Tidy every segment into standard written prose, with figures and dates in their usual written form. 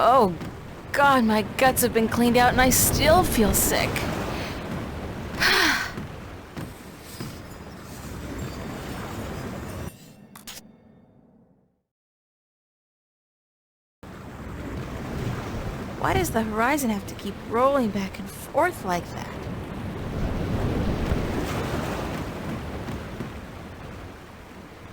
Oh, God, my guts have been cleaned out and I still feel sick. Why does the horizon have to keep rolling back and forth like that?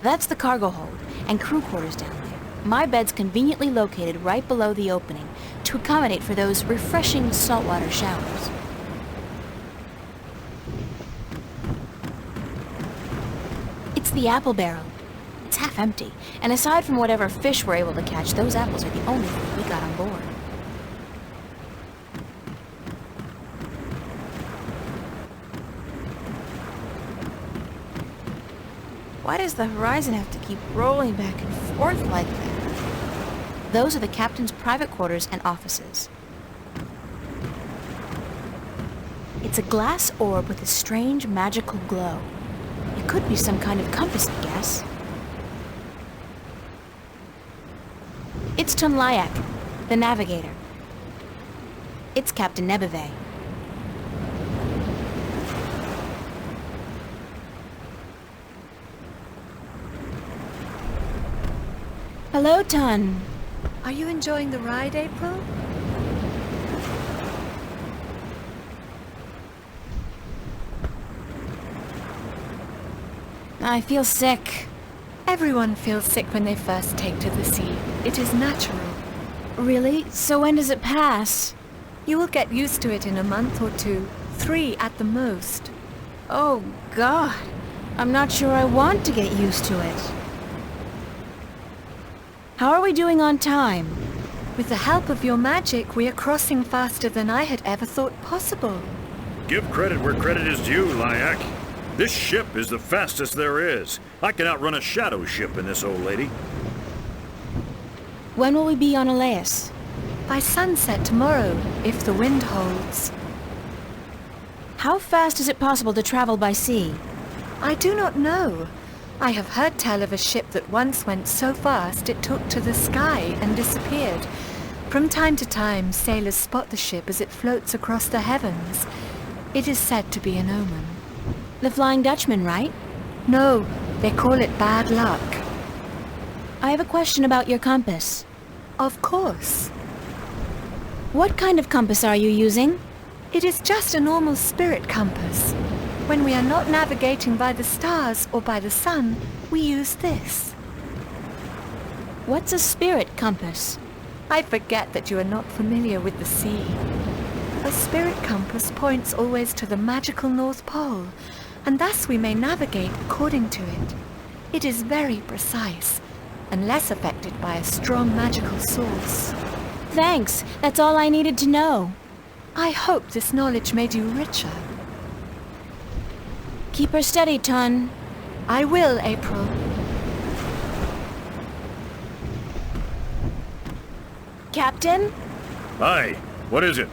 That's the cargo hold and crew quarters down there. My bed's conveniently located right below the opening to accommodate for those refreshing saltwater showers. It's the apple barrel. It's half empty, and aside from whatever fish we're able to catch, those apples are the only thing we got on board. Why does the horizon have to keep rolling back and forth like that? Those are the captain's private quarters and offices. It's a glass orb with a strange magical glow. It could be some kind of compass, I guess. It's Tunlayak, the navigator. It's Captain Nebeve. Hello, Tun. Are you enjoying the ride, April? I feel sick. Everyone feels sick when they first take to the sea. It is natural. Really? So when does it pass? You will get used to it in a month or two. 3 at the most. Oh, God. I'm not sure I want to get used to it. How are we doing on time? With the help of your magic, we are crossing faster than I had ever thought possible. Give credit where credit is due, Lyak. This ship is the fastest there is. I can outrun a shadow ship in this old lady. When will we be on Eleus? By sunset tomorrow, if the wind holds. How fast is it possible to travel by sea? I do not know. I have heard tell of a ship that once went so fast it took to the sky and disappeared. From time to time, sailors spot the ship as it floats across the heavens. It is said to be an omen. The Flying Dutchman, right? No, they call it bad luck. I have a question about your compass. Of course. What kind of compass are you using? It is just a normal spirit compass. When we are not navigating by the stars or by the sun, we use this. What's a spirit compass? I forget that you are not familiar with the sea. A spirit compass points always to the magical North Pole, and thus we may navigate according to it. It is very precise, and less affected by a strong magical source. Thanks, that's all I needed to know. I hope this knowledge made you richer. Keep her steady, Tun. I will, April. Captain? Aye, what is it?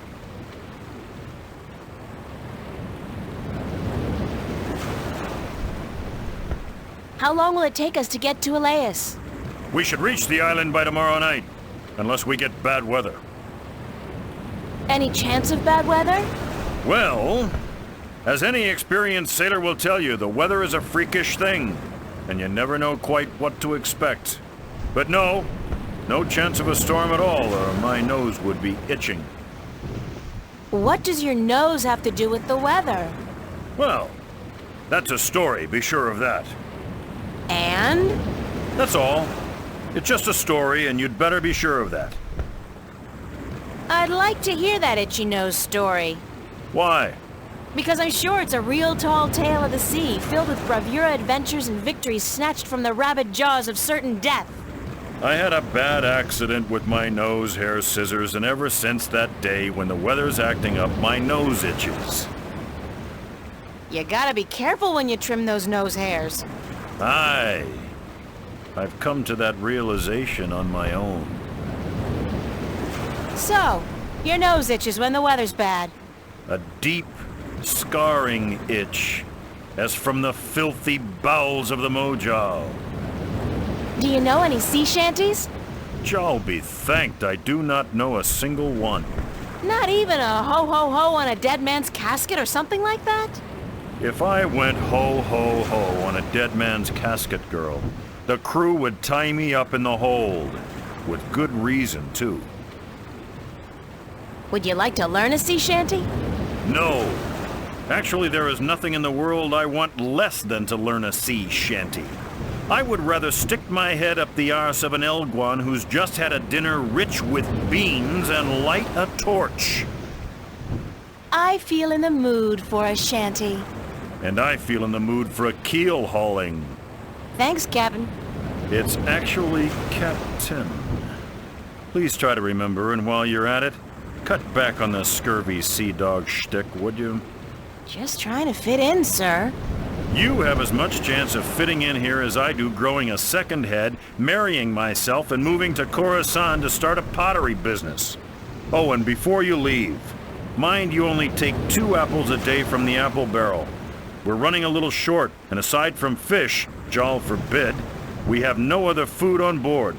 How long will it take us to get to Eleus? We should reach the island by tomorrow night, unless we get bad weather. Any chance of bad weather? Well, as any experienced sailor will tell you, the weather is a freakish thing, and you never know quite what to expect. But no chance of a storm at all, or my nose would be itching. What does your nose have to do with the weather? Well, that's a story, be sure of that. And? That's all. It's just a story, and you'd better be sure of that. I'd like to hear that itchy nose story. Why? Because I'm sure it's a real tall tale of the sea, filled with bravura adventures and victories snatched from the rabid jaws of certain death. I had a bad accident with my nose hair scissors, and ever since that day, when the weather's acting up, my nose itches. You gotta be careful when you trim those nose hairs. Aye. I've come to that realization on my own. So, your nose itches when the weather's bad. A deep, scarring itch, as from the filthy bowels of the Mojal. Do you know any sea shanties? I'll be thanked I do not know a single one. Not even a ho-ho-ho on a dead man's casket or something like that? If I went ho-ho-ho on a dead man's casket, girl, the crew would tie me up in the hold. With good reason, too. Would you like to learn a sea shanty? No. Actually, there is nothing in the world I want less than to learn a sea shanty. I would rather stick my head up the arse of an Elguan who's just had a dinner rich with beans and light a torch. I feel in the mood for a shanty. And I feel in the mood for a keel hauling. Thanks, Captain. It's actually Captain. Please try to remember, and while you're at it, cut back on the scurvy sea dog shtick, would you? Just trying to fit in, sir. You have as much chance of fitting in here as I do growing a second head, marrying myself, and moving to Khorasan to start a pottery business. Oh, and before you leave, mind you only take 2 apples a day from the apple barrel. We're running a little short, and aside from fish, Jal forbid, we have no other food on board.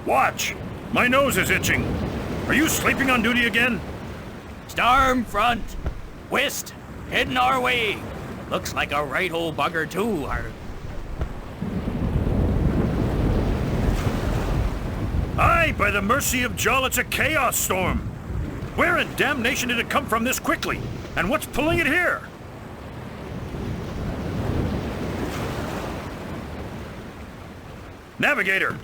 Watch! My nose is itching. Are you sleeping on duty again? Storm front! West! Heading our way! Looks like a right old bugger too, Aye, by the mercy of Jal, it's a chaos storm. Where in damnation did it come from this quickly? And what's pulling it here? Navigator,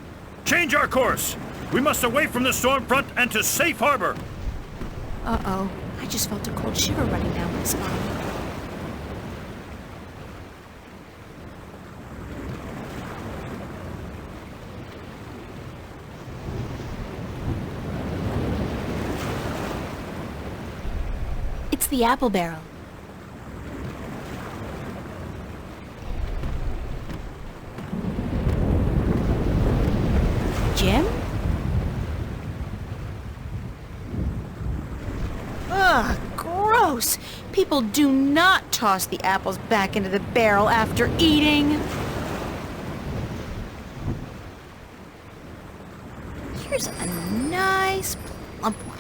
change our course. We must away from the storm front and to safe harbor. Uh-oh. I just felt a cold shiver running down my spine. It's the apple barrel. Jim? Ugh, gross! People do not toss the apples back into the barrel after eating. Here's a nice plump one.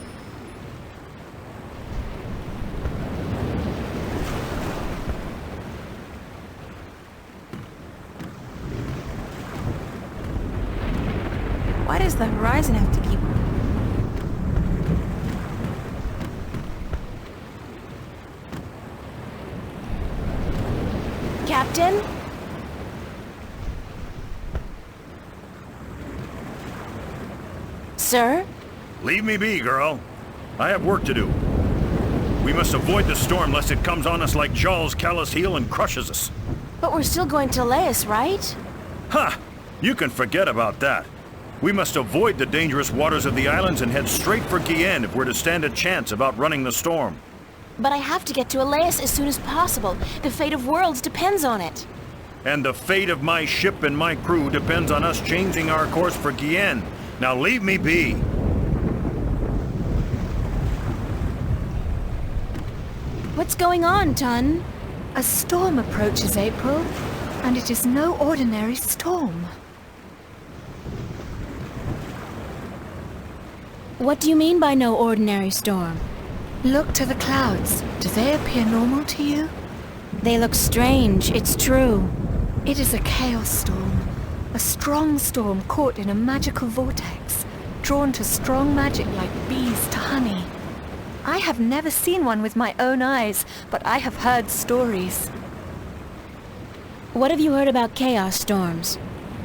Why does the horizon have to keep... Captain? Sir? Leave me be, girl. I have work to do. We must avoid the storm lest it comes on us like Jal's calloused heel and crushes us. But we're still going to Laius, right? Ha! You can forget about that. We must avoid the dangerous waters of the islands and head straight for Guienne if we're to stand a chance of outrunning the storm. But I have to get to Elias as soon as possible. The fate of worlds depends on it. And the fate of my ship and my crew depends on us changing our course for Guienne. Now leave me be. What's going on, Tun? A storm approaches, April, and it is no ordinary storm. What do you mean by no ordinary storm? Look to the clouds. Do they appear normal to you? They look strange, it's true. It is a chaos storm. A strong storm caught in a magical vortex, drawn to strong magic like bees to honey. I have never seen one with my own eyes, but I have heard stories. What have you heard about chaos storms?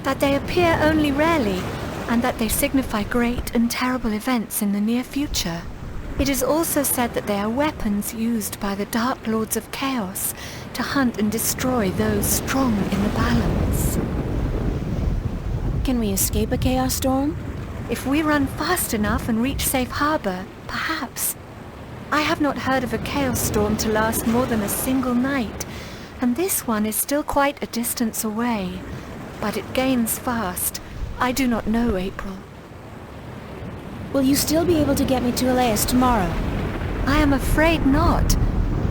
That they appear only rarely, and that they signify great and terrible events in the near future. It is also said that they are weapons used by the Dark Lords of Chaos to hunt and destroy those strong in the balance. Can we escape a chaos storm? If we run fast enough and reach safe harbor, perhaps. I have not heard of a chaos storm to last more than a single night, and this one is still quite a distance away. But it gains fast. I do not know, April. Will you still be able to get me to Elias tomorrow? I am afraid not.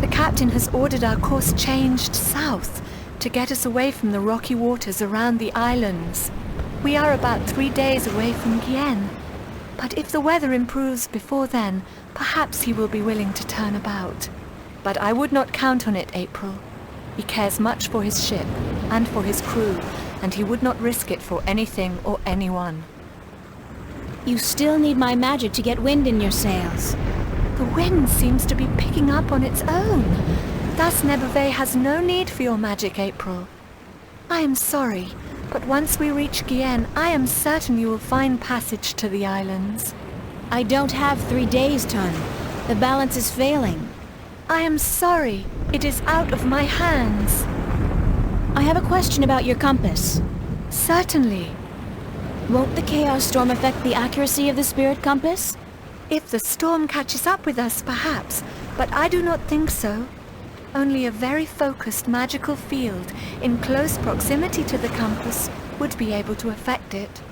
The captain has ordered our course changed south to get us away from the rocky waters around the islands. We are about 3 days away from Gien, but if the weather improves before then, perhaps he will be willing to turn about. But I would not count on it, April. He cares much for his ship and for his crew, and he would not risk it for anything or anyone. You still need my magic to get wind in your sails. The wind seems to be picking up on its own. Thus Nebuve has no need for your magic, April. I am sorry, but once we reach Gien, I am certain you will find passage to the islands. I don't have 3 days, Tun. The balance is failing. I am sorry. It is out of my hands. I have a question about your compass. Certainly. Won't the chaos storm affect the accuracy of the spirit compass? If the storm catches up with us, perhaps, but I do not think so. Only a very focused magical field in close proximity to the compass would be able to affect it.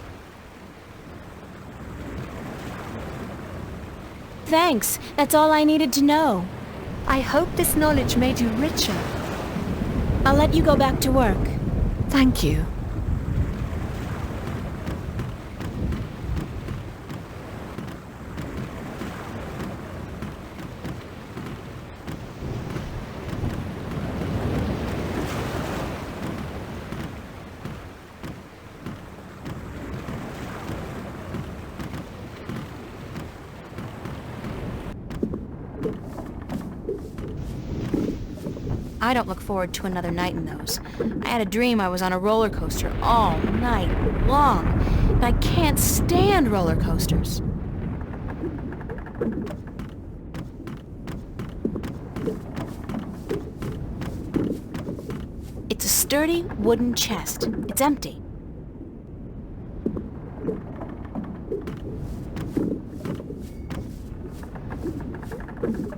Thanks. That's all I needed to know. I hope this knowledge made you richer. I'll let you go back to work. Thank you. I don't look forward to another night in those. I had a dream I was on a roller coaster all night long, and I can't stand roller coasters. It's a sturdy wooden chest. It's empty.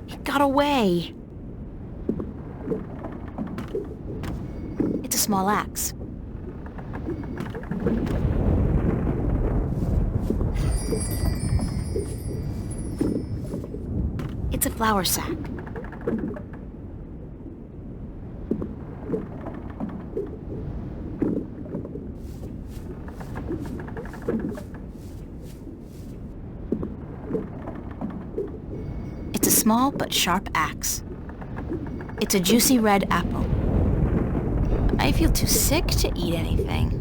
It got away. It's a small axe. It's a flour sack. It's a small but sharp axe. It's a juicy red apple. I feel too sick to eat anything.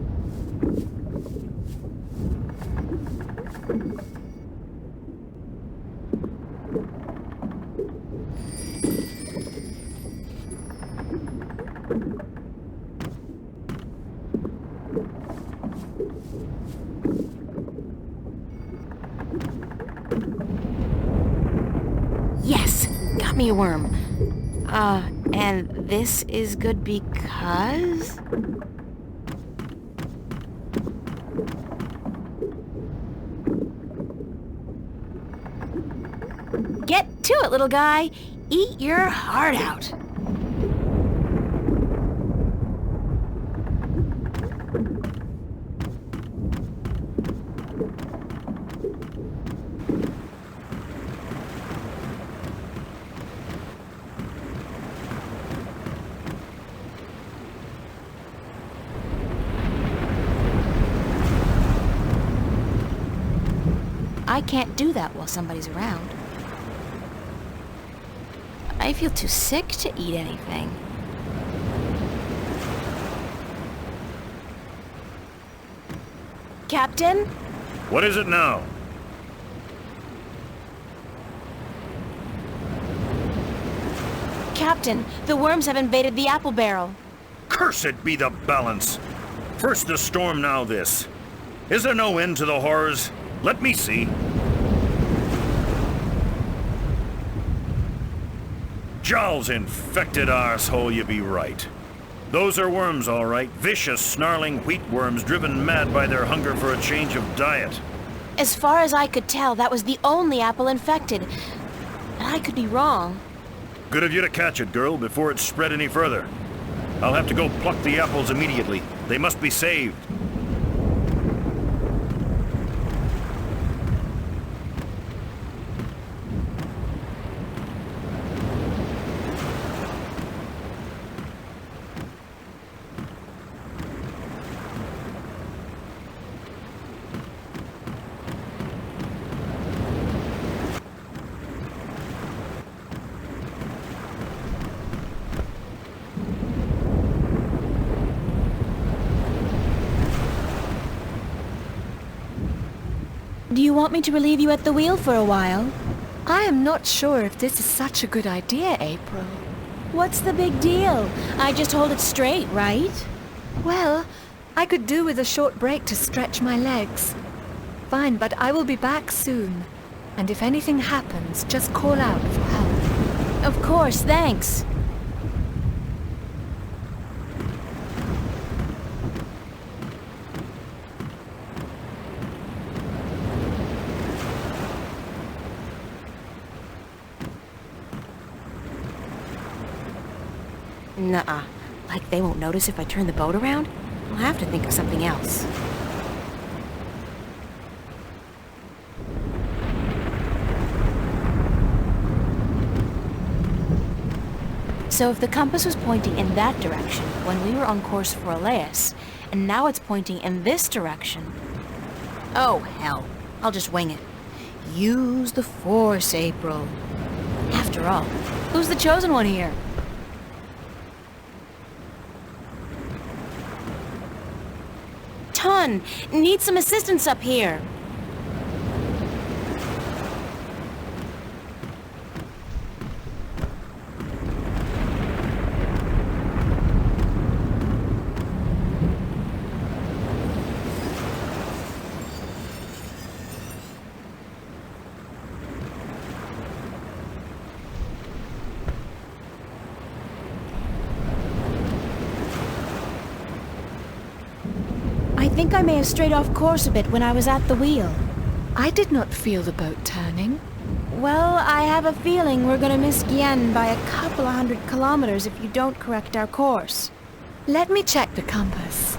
Yes! Got me a worm. And this is good because... Get to it, little guy. Eat your heart out. I can't do that while somebody's around. I feel too sick to eat anything. Captain? What is it now? Captain, the worms have invaded the apple barrel. Cursed be the balance! First the storm, now this. Is there no end to the horrors? Let me see. Jowl's infected arsehole, you be right. Those are worms, all right. Vicious, snarling wheat worms driven mad by their hunger for a change of diet. As far as I could tell, that was the only apple infected. But I could be wrong. Good of you to catch it, girl, before it spread any further. I'll have to go pluck the apples immediately. They must be saved. Do you want me to relieve you at the wheel for a while? I am not sure if this is such a good idea, April. What's the big deal? I just hold it straight, right? Well, I could do with a short break to stretch my legs. Fine, but I will be back soon. And if anything happens, just call out for help. Of course, thanks. Nuh-uh. Like they won't notice if I turn the boat around? I'll have to think of something else. So if the compass was pointing in that direction when we were on course for Elias, and now it's pointing in this direction... Oh, hell. I'll just wing it. Use the Force, April. After all, who's the chosen one here? Ton, need some assistance up here. I think I may have strayed off course a bit when I was at the wheel. I did not feel the boat turning. Well, I have a feeling we're gonna miss Gien by a couple of 100 kilometers if you don't correct our course. Let me check the compass.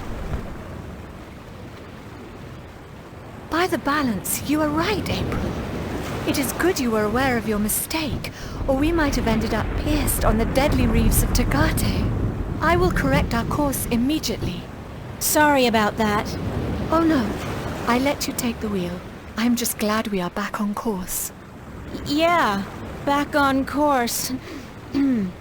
By the balance, you are right, April. It is good you were aware of your mistake, or we might have ended up pierced on the deadly reefs of Tagate. I will correct our course immediately. Sorry about that. Oh no, I let you take the wheel. I'm just glad we are back on course. Yeah, back on course. Is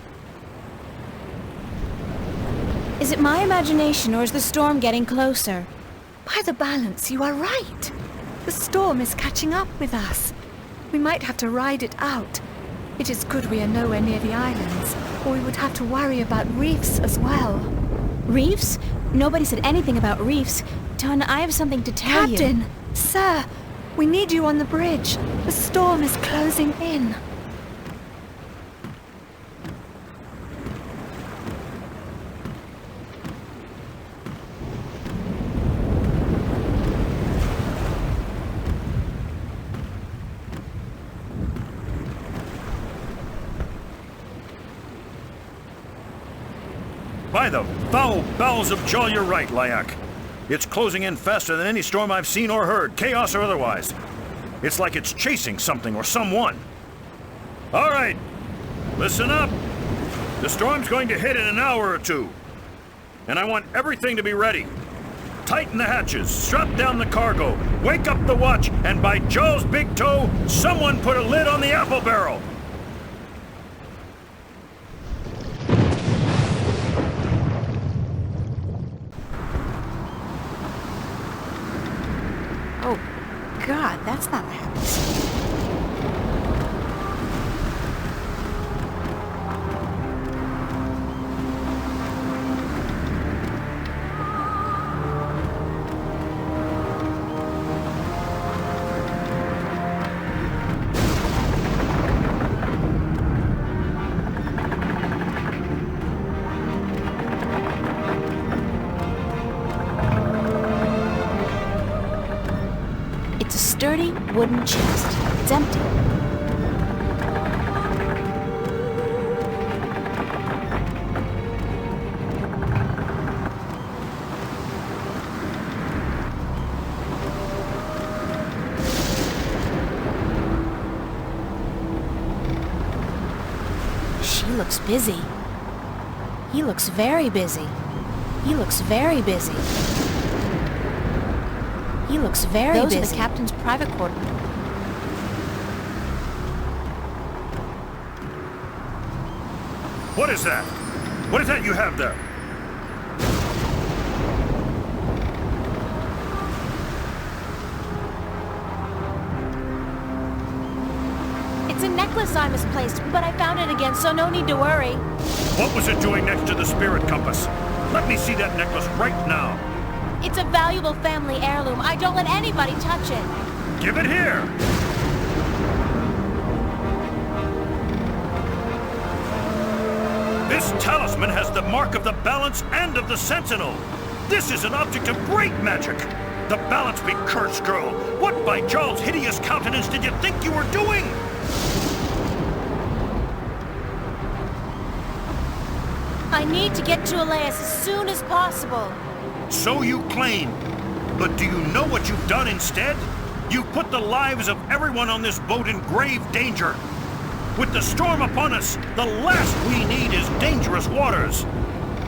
it my imagination or is the storm getting closer? By the balance, you are right. The storm is catching up with us. We might have to ride it out. It is good we are nowhere near the islands, or we would have to worry about reefs as well. Reefs? Nobody said anything about reefs. Ton, I have something to tell you. Captain! Sir! We need you on the bridge. The storm is closing in. By the foul bowels of Jol, you're right, Lyak. It's closing in faster than any storm I've seen or heard, chaos or otherwise. It's like it's chasing something or someone. All right, listen up. The storm's going to hit in an hour or two. And I want everything to be ready. Tighten the hatches, strap down the cargo, wake up the watch, and by Jol's big toe, someone put a lid on the apple barrel. Oh, God, that's not a happy scene. It's a sturdy wooden chest. It's empty. She looks busy. He looks very busy. He looks very busy. He looks very busy. Those are the captain's private quarters. What is that? What is that you have there? necklace I misplaced, but I found it again, so no need to worry. What was it doing next to the spirit compass? Let me see that necklace right now. It's a valuable family heirloom. I don't let anybody touch it. Give it here! This talisman has the mark of the balance and of the sentinel. This is an object of great magic. The balance be cursed, girl. What by Jarl's hideous countenance did you think you were doing? I need to get to Elias as soon as possible. So you claim. But do you know what you've done instead? You've put the lives of everyone on this boat in grave danger. With the storm upon us, the last we need is dangerous waters.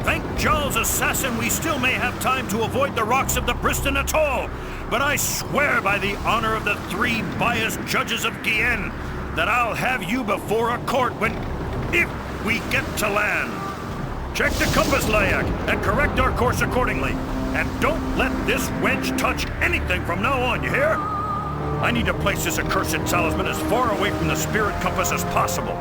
Thank Jarl's assassin we still may have time to avoid the rocks of the Briston Atoll. But I swear by the honor of the 3 biased judges of Guienne that I'll have you before a court if we get to land. Check the compass, Layak, and correct our course accordingly. And don't let this wench touch anything from now on, you hear? I need to place this accursed talisman as far away from the spirit compass as possible.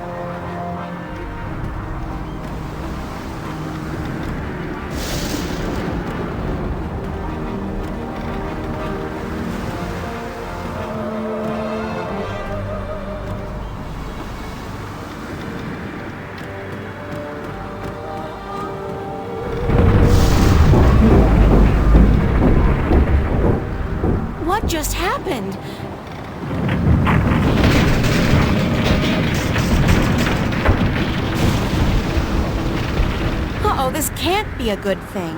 What just happened? Uh-oh, this can't be a good thing.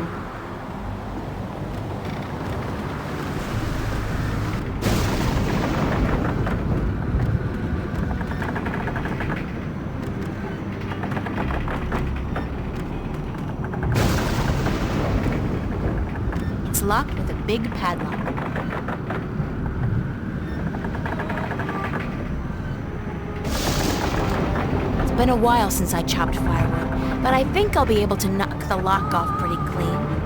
It's locked with a big padlock. It's been a while since I chopped firewood, but I think I'll be able to knock the lock off pretty clean.